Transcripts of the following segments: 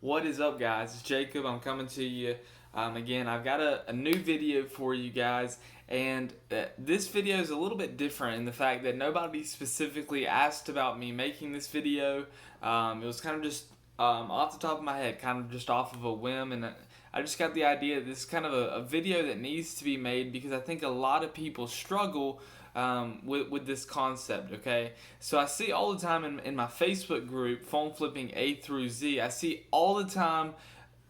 What is up, guys? It's Jacob. I'm coming to you again. I've got a new video for you guys, and this video is a little bit different in the fact that nobody specifically asked about me making this video. It was kind of just off the top of my head, kind of just off of a whim, and I just got the idea that this is kind of a video that needs to be made because I think a lot of people struggle with this concept, okay? So I see all the time in my Facebook group, Phone Flipping A through Z, I see all the time,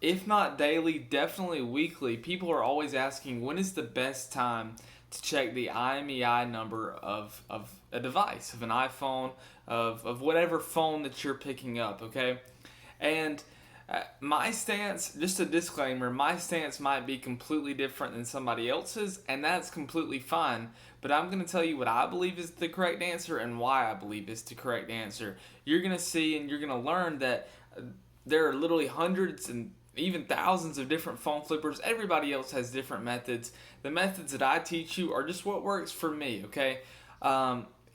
if not daily, definitely weekly, people are always asking when is the best time to check the IMEI number of a device, of an iPhone, of whatever phone that you're picking up, okay? And my stance, just a disclaimer, my stance might be completely different than somebody else's, and that's completely fine. But I'm going to tell you what I believe is the correct answer and why I believe is the correct answer. You're going to see and you're going to learn that there are literally hundreds and even thousands of different phone flippers. Everybody else has different methods. The methods that I teach you are just what works for me, okay?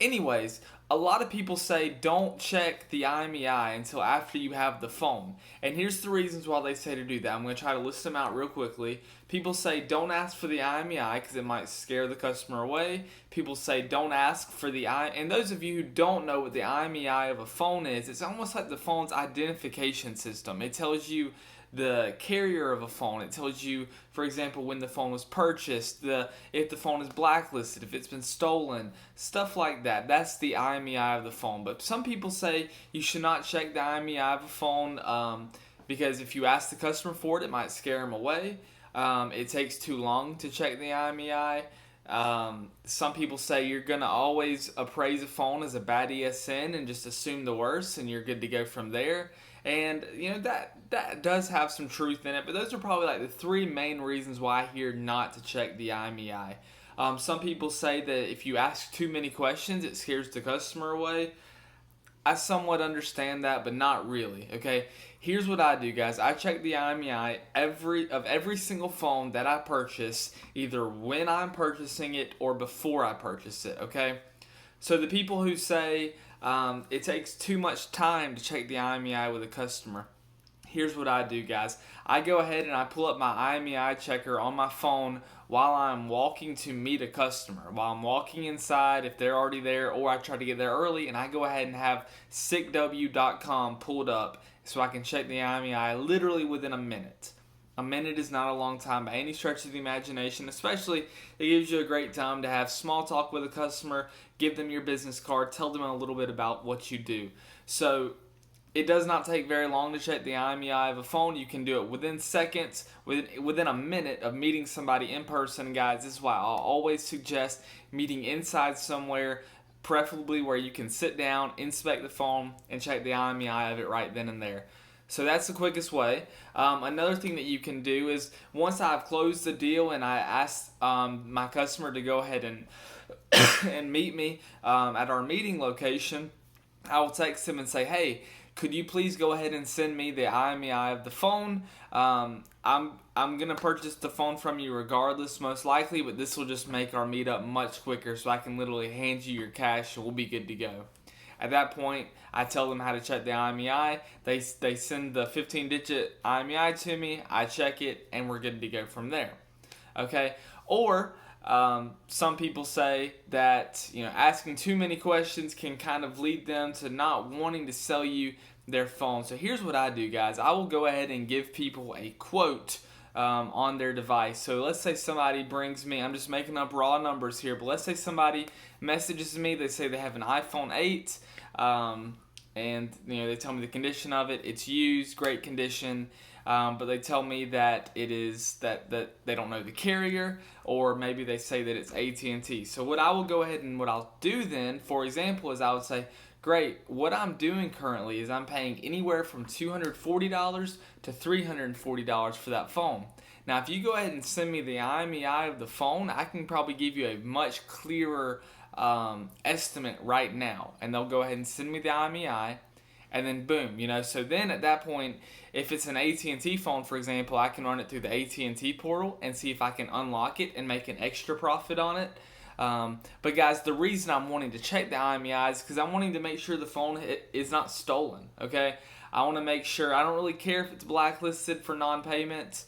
Anyways, a lot of people say don't check the IMEI until after you have the phone. And here's the reasons why they say to do that. I'm going to try to list them out real quickly. People say don't ask for the IMEI because it might scare the customer away. People say don't ask for the and those of you who don't know what the IMEI of a phone is, it's almost like the phone's identification system. It tells you the carrier of a phone. It tells you, for example, when the phone was purchased, if the phone is blacklisted, if it's been stolen, stuff like that. That's the IMEI of the phone. But some people say you should not check the IMEI of a phone because if you ask the customer for it, it might scare them away. It takes too long to check the IMEI. Some people say you're going to always appraise a phone as a bad ESN and just assume the worst and you're good to go from there. And, you know, that does have some truth in it, but those are probably like the three main reasons why I hear not to check the IMEI. Some people say that if you ask too many questions, it scares the customer away. I somewhat understand that, but not really, okay? Here's what I do, guys. I check the IMEI every single phone that I purchase, either when I'm purchasing it or before I purchase it, okay? So the people who say it takes too much time to check the IMEI with a customer, here's what I do, guys. I go ahead and I pull up my IMEI checker on my phone while I'm walking to meet a customer. While I'm walking inside, if they're already there, or I try to get there early, and I go ahead and have sickw.com pulled up so I can check the IMEI literally within a minute. A minute is not a long time by any stretch of the imagination, especially it gives you a great time to have small talk with a customer, give them your business card, tell them a little bit about what you do. So it does not take very long to check the IMEI of a phone. You can do it within seconds, within a minute of meeting somebody in person, guys. This is why I'll always suggest meeting inside somewhere, preferably where you can sit down, inspect the phone, and check the IMEI of it right then and there. So that's the quickest way. Another thing that you can do is once I've closed the deal and I ask my customer to go ahead and and meet me at our meeting location, I will text him and say, hey, could you please go ahead and send me the IMEI of the phone? I'm going to purchase the phone from you regardless, most likely, but this will just make our meetup much quicker so I can literally hand you your cash and we'll be good to go. At that point, I tell them how to check the IMEI. They send the 15-digit IMEI to me. I check it, and we're good to go from there. Okay? Or some people say that asking too many questions can kind of lead them to not wanting to sell you their phone. So here's what I do, guys. I will go ahead and give people a quote on their device. So let's say somebody brings me, I'm just making up raw numbers here, but let's say somebody messages me, they say they have an iPhone 8, and they tell me the condition of it, it's used, great condition, but they tell me that it is, that they don't know the carrier, or maybe they say that it's AT&T. So what I will go ahead and what I'll do then, for example, is I would say, great, what I'm doing currently is I'm paying anywhere from $240 to $340 for that phone. Now, if you go ahead and send me the IMEI of the phone, I can probably give you a much clearer estimate right now. And they'll go ahead and send me the IMEI, and then boom, So then at that point, if it's an AT&T phone, for example, I can run it through the AT&T portal and see if I can unlock it and make an extra profit on it. But guys, the reason I'm wanting to check the IMEI is because I'm wanting to make sure the phone is not stolen, okay? I want to make sure, I don't really care if it's blacklisted for non-payment,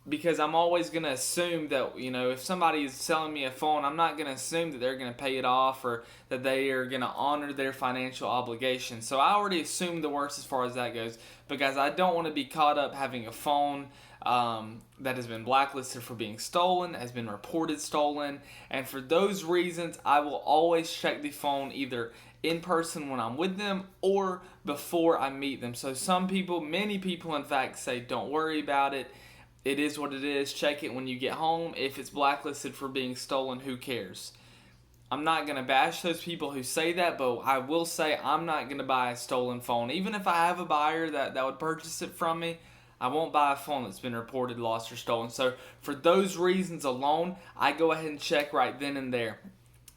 because I'm always going to assume that, if somebody is selling me a phone, I'm not going to assume that they're going to pay it off or that they are going to honor their financial obligations. So I already assume the worst as far as that goes, because I don't want to be caught up having a phone that has been blacklisted for being stolen, has been reported stolen, and for those reasons, I will always check the phone either in person when I'm with them or before I meet them. So many people in fact say, don't worry about it. It is what it is. Check it when you get home. If it's blacklisted for being stolen, who cares? I'm not going to bash those people who say that, but I will say I'm not going to buy a stolen phone. Even if I have a buyer that would purchase it from me, I won't buy a phone that's been reported lost or stolen. So for those reasons alone, I go ahead and check right then and there.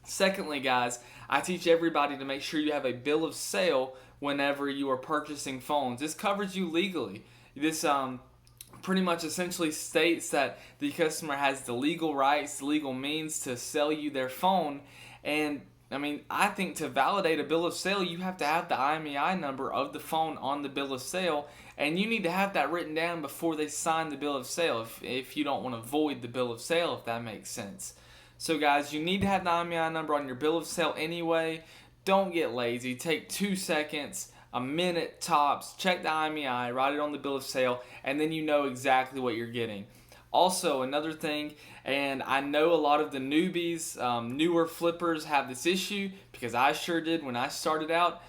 Secondly, guys, I teach everybody to make sure you have a bill of sale whenever you are purchasing phones. This covers you legally. This pretty much essentially states that the customer has the legal rights, the legal means to sell you their phone. And I think to validate a bill of sale, you have to have the IMEI number of the phone on the bill of sale, and you need to have that written down before they sign the bill of sale if you don't want to void the bill of sale, if that makes sense. So guys, you need to have the IMEI number on your bill of sale anyway. Don't get lazy. Take 2 seconds, a minute tops, check the IMEI, write it on the bill of sale, and then you know exactly what you're getting. Also, another thing, and I know a lot of the newbies, newer flippers have this issue, because I sure did when I started out.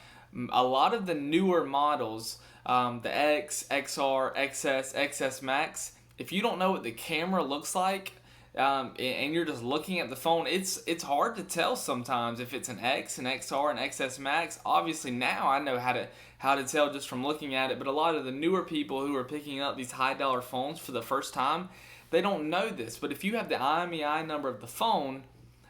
A lot of the newer models, the X, XR, XS, XS Max, if you don't know what the camera looks like, and you're just looking at the phone, it's hard to tell sometimes if it's an X, an XR, an XS Max. Obviously now I know how to tell just from looking at it, but a lot of the newer people who are picking up these high dollar phones for the first time, they don't know this. But if you have the IMEI number of the phone,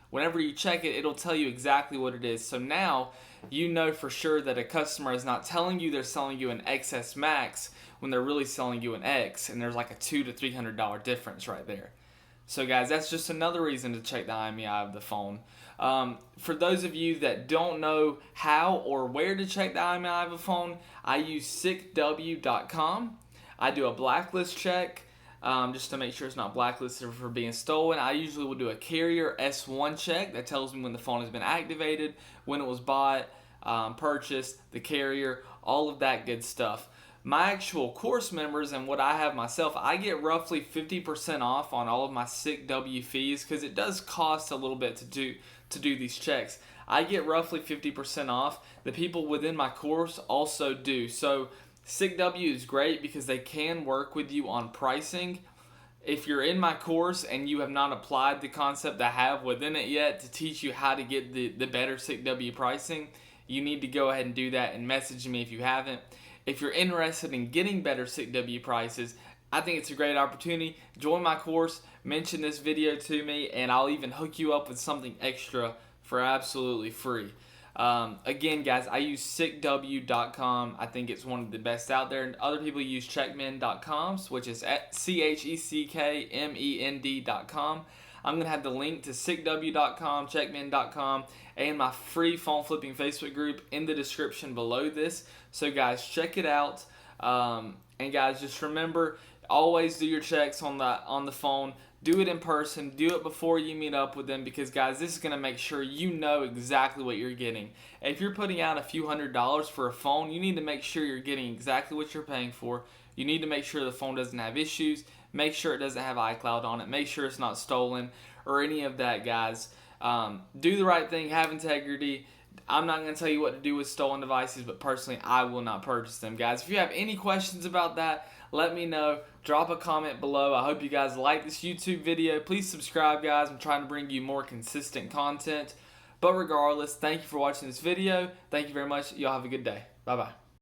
whenever you check it, it'll tell you exactly what it is. So now you know for sure that a customer is not telling you they're selling you an XS Max when they're really selling you an X, and there's like a $200 to $300 difference right there. So guys, that's just another reason to check the IMEI of the phone. For those of you that don't know how or where to check the IMEI of a phone, I use SickW.com. I do a blacklist check just to make sure it's not blacklisted for being stolen. I usually will do a carrier S1 check that tells me when the phone has been activated, when it was bought, purchased, the carrier, all of that good stuff. My actual course members and what I have myself, I get roughly 50% off on all of my SickW fees, because it does cost a little bit to do these checks. I get roughly 50% off. The people within my course also do. So SickW is great because they can work with you on pricing. If you're in my course and you have not applied the concept I have within it yet to teach you how to get the better SickW pricing, you need to go ahead and do that and message me if you haven't. If you're interested in getting better SickW prices, I think it's a great opportunity. Join my course, mention this video to me, and I'll even hook you up with something extra for absolutely free. Again, guys, I use SickW.com. I think it's one of the best out there. And other people use Checkmend.com, which is at CheckMend.com. I'm going to have the link to SickW.com, Checkmend.com, and my free phone flipping Facebook group in the description below this. So guys, check it out. And guys, just remember, always do your checks on the phone. Do it in person. Do it before you meet up with them, because guys, this is going to make sure you know exactly what you're getting. If you're putting out a few $100s for a phone, you need to make sure you're getting exactly what you're paying for. You need to make sure the phone doesn't have issues. Make sure it doesn't have iCloud on it. Make sure it's not stolen or any of that, guys. Do the right thing. Have integrity. I'm not going to tell you what to do with stolen devices, but personally, I will not purchase them, guys. If you have any questions about that, let me know. Drop a comment below. I hope you guys like this YouTube video. Please subscribe, guys. I'm trying to bring you more consistent content. But regardless, thank you for watching this video. Thank you very much. Y'all have a good day. Bye-bye.